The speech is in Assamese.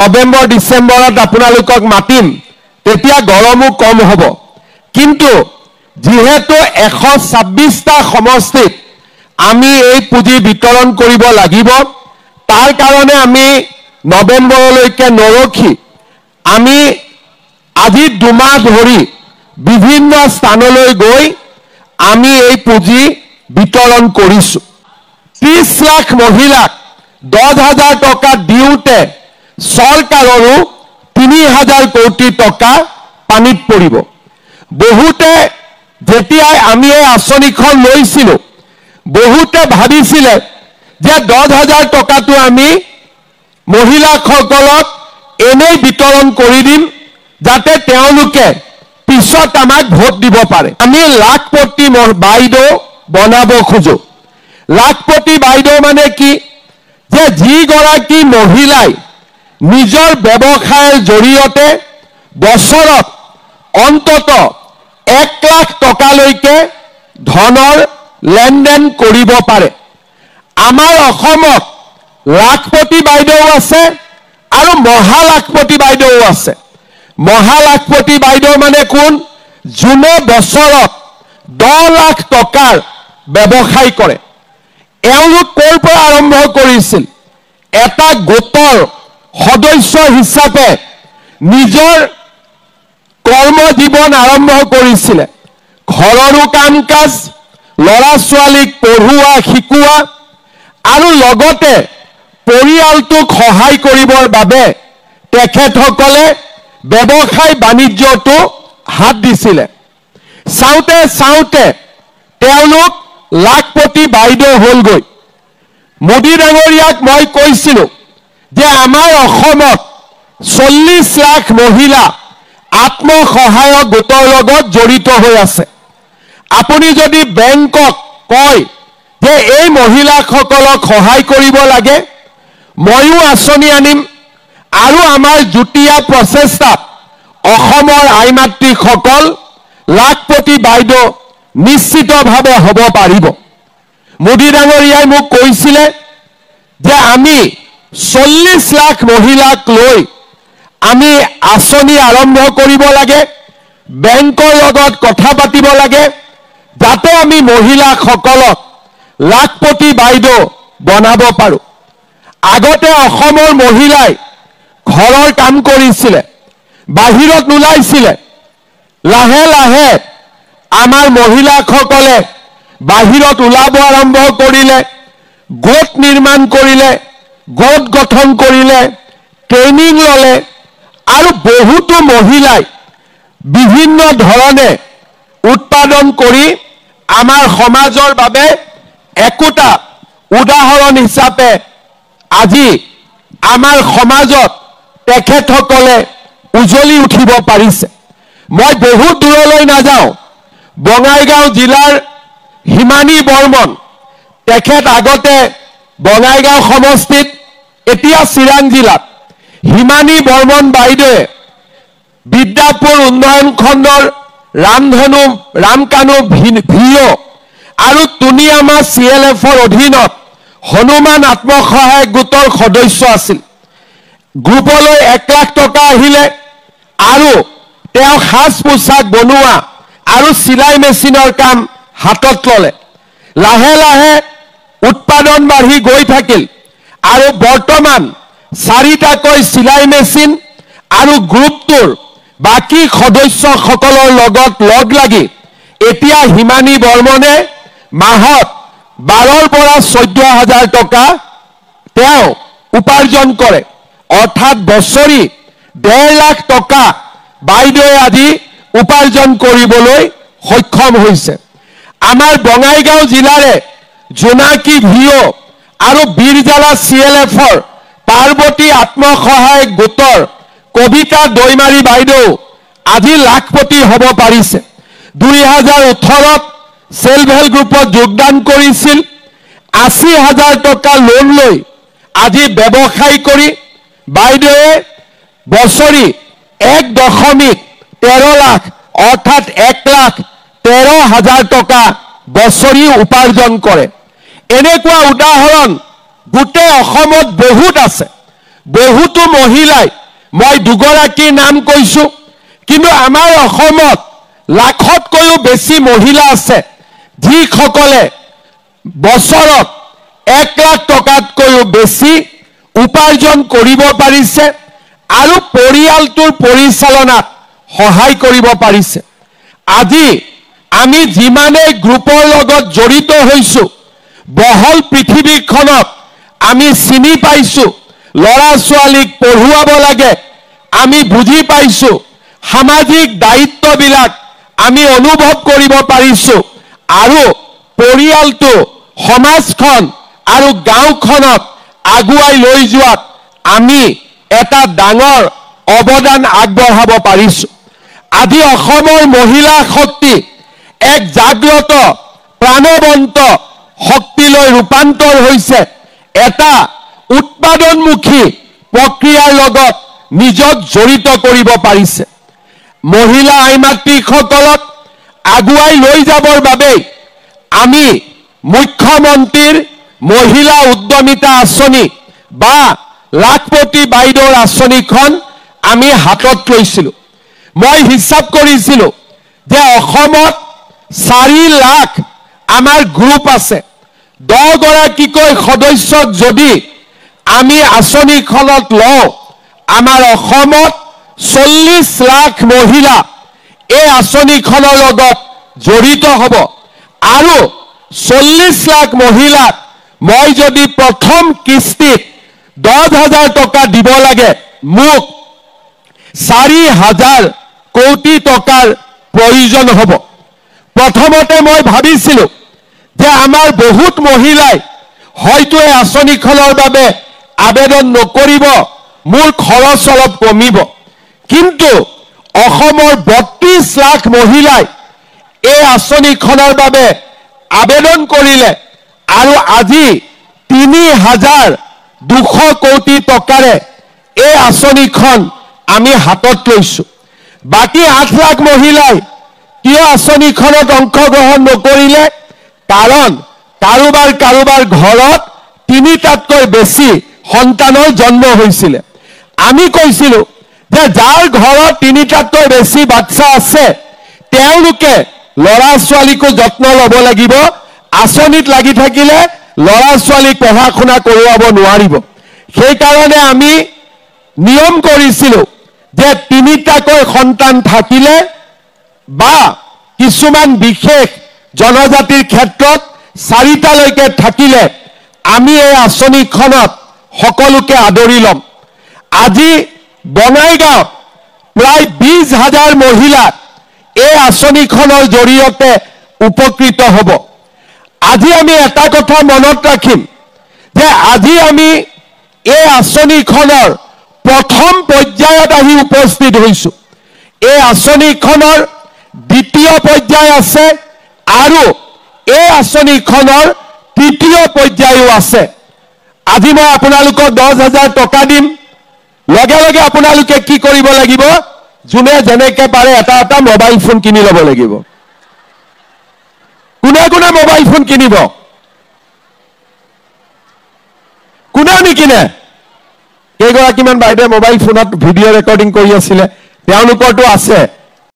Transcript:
নৱেম্বৰ ডিচেম্বৰত আপোনালোকক মাতিম তেতিয়া গৰমো কম হ'ব কিন্তু যেহেতু 126টা সমষ্টিত আমি এই পুঁজি বিতৰণ কৰিব লাগিব তাৰ কাৰণে আমি নৱেম্বৰলৈকে নৰখি আমি আজি দুমাহ ধৰি বিভিন্ন স্থানলৈ গৈ আমি এই পুঁজি বিতৰণ কৰিছো 30 লাখ মহিলাক 10,000 টকা দিওতে সৰকাৰৰো 3,000 কোটি টকা পানীত পৰিব বহুতে যেতিয়া আমি এই আঁচনিখন লৈছিল বহুতে ভাবিছিল যে 10,000 টকাটো আমি মহিলাসকলক এনেই বিতৰণ কৰি দিম যাতে তেওঁলোকে পিছত আমাক ভোট দিব পাৰে আমি লাখপতি বাইদেউ বনাব খুজো লাখপতি বাইদেউ মানে কি যে যিগৰাকী মহিলাই নিজৰ ব্যৱসায়ৰ জৰিয়তে বছৰত অন্তত 1 লাখ টকালৈকে ধনৰ লেনদেন কৰিব পাৰে আমাৰ অসমত লাখপতি বাইদেউ আছে আৰু মহালাখপতি বাইদেউ আছে মহালাখপতি বাইদেউ মানে কোন জুনে বছৰত 10 লাখ টকাৰ ব্যৱসায় কৰে এওঁলোক ক'ৰ পৰা আৰম্ভ কৰিছিল এটা গোটৰ সদস্য হিচাপে নিজৰ কৰ্মজীৱন আৰম্ভ কৰিছিল ঘৰৰো কাম-কাজ লৰা ছোৱালীক পঢ়ুৱা শিকোৱা আৰু লগতে পৰিয়ালটোক সহায় কৰিবৰ বাবে তেখেতসকলে ব্যৱসায় বাণিজ্যটো হাত দিছিল চাওতে চাওতে তেওঁলোক লাখপতি বাইদেউ হলগৈ মোদী ডাঙৰীয়াক মই কৈছিলো যে আমাৰ অসমত 40 লাখ মহিলা আত্মসহায়ক গোটৰ লগত জড়িত হৈ আছে আপুনি যদি বেংকক কয় যে এই মহিলাসকলক সহায় কৰিব লাগে ময়ো আঁচনি আনিম আৰু আমাৰ জুটিয়া প্ৰচেষ্টাত অসমৰ আইমাতৃসকল লাখপতি বাইদেউ নিশ্চিতভাৱে হ'ব পাৰিব মোদী ডাঙৰীয়াই মোক কৈছিলে যে আমি 40 লাখ মহিলাক লৈ আমি আঁচনি আৰম্ভ কৰিব লাগে বেংকৰ লগত কথা পাতিব লাগে যাতে আমি মহিলাসকলক লাখপতি বাইদেউ বনাব পাৰো আগতে অসমৰ মহিলাই ঘৰৰ কাম কৰিছিল বাহিৰত নোলাইছিল লাহে লাহে আমাৰ মহিলাসকলে বাহিৰত ওলাব আৰম্ভ কৰিলে গোট নিৰ্মাণ কৰিলে গোট গঠন কৰিলে ট্ৰেইনিং ললে আৰু বহুতো মহিলাই বিভিন্ন ধৰণে উৎপাদন কৰি আমাৰ সমাজৰ বাবে একোটা উদাহৰণ হিচাপে আজি আমাৰ সমাজত তেখেতসকলে উজলি উঠিব পাৰিছে মই বহুত দূৰলৈ নাযাওঁ বঙাইগাঁও জিলাৰ হিমানী বৰ্মন তেখেত আগতে বঙাইগাঁও সমষ্টিত এতিয়া চিৰাং জিলাত হিমানী বৰ্মন বাইদেৱে বিদ্যাপুৰ উন্নয়ন খণ্ডৰ ৰামধেনু ৰামকানু ভিঅ আৰু তুনিয়ামা CLFৰ অধীনত হনুমান আত্মসহায়ক গোটৰ সদস্য আছিল গ্ৰুপলৈ 1 লাখ টকা আহিলে আৰু তেওঁ সাজ পোছাক বনোৱা আৰু সিলাই মেচিনৰ কাম হাতত ললে লাহে লাহে উৎপাদন বাঢ়ি গৈ থাকিল আৰু বৰ্তমান 4টাকৈ সিলাই মেচিন আৰু গ্ৰুপটোৰ বাকি সদস্যসকলৰ লগত লগ লাগি এতিয়া হিমানী বৰ্মনে মাহত 12ৰ পৰা 14,000 টকা তেওঁ উপাৰ্জন কৰে অৰ্থাৎ বছৰি 1.5 লাখ টকা বাইদেৱে আজি উপাৰ্জন কৰিবলৈ সক্ষম হৈছে আমাৰ বঙাইগাঁও জিলাৰে জোনাকী ভিঅ আৰু বীৰজালা CLFৰ পাৰ্বতী আত্মসহায়ক গোটৰ কবিতা দৈমাৰী বাইদেউ আজি লাখপতি হ'ব পাৰিছে 2018ত সেলফ হেল্প গ্ৰুপত যোগদান কৰিছিল 80,000 টকা লোন লৈ আজি ব্যৱসায় কৰি বাইদেৱে বছৰি 1.13 লাখ অৰ্থাৎ 1,13,000 টকা বছৰি উপাৰ্জন কৰে এনেকুৱা উদাহৰণ গোটেই অসমত বহুত আছে বহুতো মহিলাই মই দুগৰাকীৰ নাম কৈছো কিন্তু আমাৰ অসমত লাখতকৈও বেছি মহিলা আছে যিসকলে বছৰত 1 লাখ টকাতকৈও বেছি উপাৰ্জন কৰিব পাৰিছে আৰু পৰিয়ালটোৰ পৰিচালনাত সহায় কৰিব পাৰিছে আজি আমি যিমানে গ্ৰুপৰ লগত জড়িত হৈছো বহল পৃথিৱীখনত আমি চিনি পাইছো লৰা ছোৱালীক পঢ়ুৱাব লাগে আমি বুজি পাইছো সামাজিক দায়িত্ববিলাক আমি অনুভৱ কৰিব পাৰিছো আৰু পৰিয়ালটো সমাজখন আৰু গাঁওখনত আগুৱাই লৈ যোৱাত আমি এটা ডাঙৰ অৱদান আগবঢ়াব পাৰিছো আজি অসমৰ মহিলা শক্তি এক জাগ্ৰত প্ৰাণৱন্ত শক্তিলৈ ৰূপান্তৰ হৈছে এটা উৎপাদনমুখী প্ৰক্ৰিয়াৰ লগত নিজক জড়িত কৰিব পাৰিছে মহিলা আইমাতৃসকলক আগুৱাই লৈ যাবৰ বাবে আমি মুখ্যমন্ত্ৰীৰ মহিলা উদ্যমিতা আঁচনি বা লাখপতি বাইদেউৰ আঁচনিখন আমি হাতত লৈছিলো মই হিচাপ কৰিছিলো যে অসমত 4 লাখ আমাৰ গ্ৰুপ আছে 10 গৰাকীকৈ সদস্যক যদি আমি আঁচনিখনত লওঁ আমাৰ অসমত 40 লাখ মহিলা এই আঁচনিখনৰ লগত জড়িত হ'ব আৰু 40 লাখ মহিলাক মই যদি প্ৰথম কিস্তিত 10,000 টকা দিব লাগে মোক 4,000 কোটি টকাৰ প্ৰয়োজন হ'ব প্ৰথমতে মই ভাবিছিলো যে আমাৰ বহুত মহিলাই হয়তো এই আঁচনিখনৰ বাবে আবেদন নকৰিব মোৰ খৰচ অলপ কমিব কিন্তু অসমৰ 32 লাখ মহিলাই এই আঁচনিখনৰ বাবে আবেদন কৰিলে আৰু আজি 3,200 কোটি টকাৰে এই আঁচনিখন আমি হাতত লৈছো বাকি 8 লাখ মহিলাই কিয় আঁচনিখনত অংশগ্ৰহণ নকৰিলে কাৰণ কাৰোবাৰ ঘৰত 3টাতকৈ বেছি সন্তানৰ জন্ম হৈছিল আমি কৈছিলো যে যাৰ ঘৰত 3টাতকৈ বেছি বাচ্চা আছে তেওঁলোকে লৰা ছোৱালীকো যত্ন ল'ব লাগিব আঁচনিত লাগি থাকিলে লৰা ছোৱালীক পঢ়া শুনা কৰোৱাব নোৱাৰিব সেই কাৰণে আমি নিয়ম কৰিছিলো যে 3টাকৈ সন্তান থাকিলে বা কিছুমান বিশেষ জনজাতিৰ ক্ষেত্ৰত 4টালৈকে থাকিলে আমি এই আঁচনিখনত সকলোকে আদৰি লম আজি বঙাইগাঁও প্ৰায় 20,000 মহিলা এই আঁচনিখনৰ জৰিয়তে উপকৃত হ'ব আজি আমি এটা কথা মনত ৰাখিম যে আজি আমি এই আঁচনিখনৰ প্ৰথম পৰ্যায়ত আহি উপস্থিত হৈছো এই আঁচনিখনৰ দ্বিতীয় পৰ্যায় আছে আৰু এই আঁচনিখনৰ তৃতীয় পৰ্যায়ও আছে আজি মই আপোনালোকক 10,000 টকা দিম লগে লগে আপোনালোকে কি কৰিব লাগিব যোনে যেনেকে পাৰে এটা মোবাইল ফোন কিনি ল'ব লাগিব কোনে মোবাইল ফোন কিনিব কোনে নিকিনে কেইগৰাকীমান বাইদেৱে মোবাইল ফোনত ভিডিঅ' ৰেকৰ্ডিং কৰি আছিলে তেওঁলোকৰটো আছে